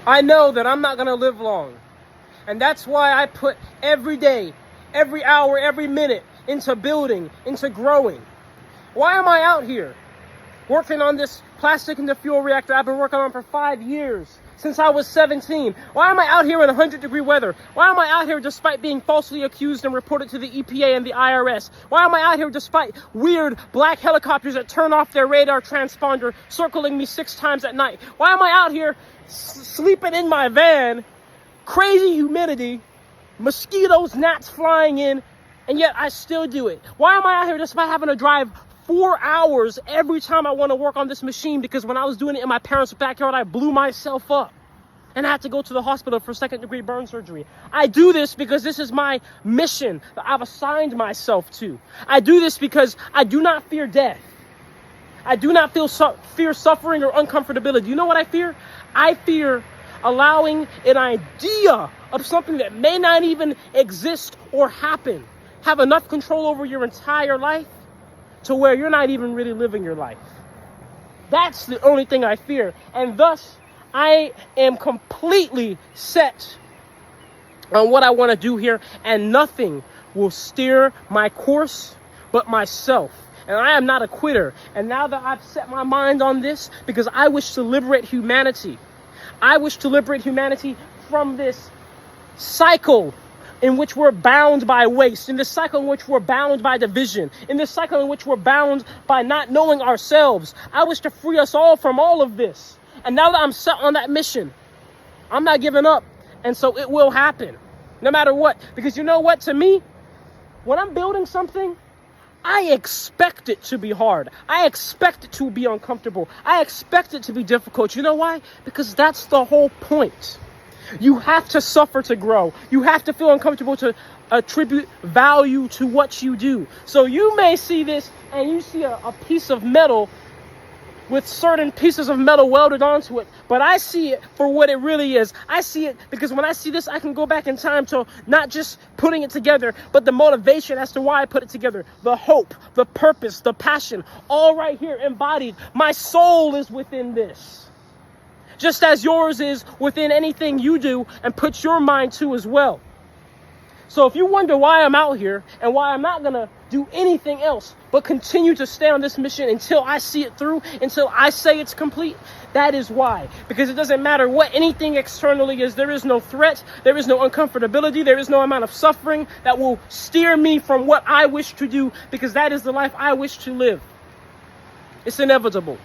I know that I'm not going to live long. And that's why I put every day, every hour, every minute into building, into growing. Why am I out here working on this plastic into fuel reactor I've been working on for 5 years, since I was 17? Why am I out here in 100-degree weather? Why am I out here despite being falsely accused and reported to the EPA and the IRS? Why am I out here despite weird black helicopters that turn off their radar transponder circling me 6 times at night? Why am I out here sleeping in my van, crazy humidity, mosquitoes, gnats flying in, and yet I still do it? Why am I out here despite having to drive 4 hours every time I want to work on this machine? Because when I was doing it in my parents' backyard, I blew myself up and I had to go to the hospital for 2nd-degree burn surgery. I do this because this is my mission that I've assigned myself to. I do this because I do not fear death. I do not fear suffering or uncomfortability. You know what I fear? I fear allowing an idea of something that may not even exist or happen have enough control over your entire life to where you're not even really living your life. That's the only thing I fear. And thus, I am completely set on what I want to do here, and nothing will steer my course but myself. And I am not a quitter. And now that I've set my mind on this, because I wish to liberate humanity, I wish to liberate humanity from this cycle in which we're bound by waste, in this cycle in which we're bound by division, in this cycle in which we're bound by not knowing ourselves. I wish to free us all from all of this. And now that I'm set on that mission, I'm not giving up. And so it will happen, no matter what. Because you know what? To me, when I'm building something, I expect it to be hard. I expect it to be uncomfortable. I expect it to be difficult. You know why? Because that's the whole point. You have to suffer to grow. You have to feel uncomfortable to attribute value to what you do. So you may see this and you see a piece of metal with certain pieces of metal welded onto it, but I see it for what it really is. I see it because when I see this, I can go back in time to not just putting it together, but the motivation as to why I put it together, the hope, the purpose, the passion, all right here embodied. My soul is within this, just as yours is within anything you do and put your mind to as well. So if you wonder why I'm out here and why I'm not going to do anything else but continue to stay on this mission until I see it through, until I say it's complete, that is why. Because it doesn't matter what anything externally is. There is no threat. There is no uncomfortability. There is no amount of suffering that will steer me from what I wish to do, because that is the life I wish to live. It's inevitable.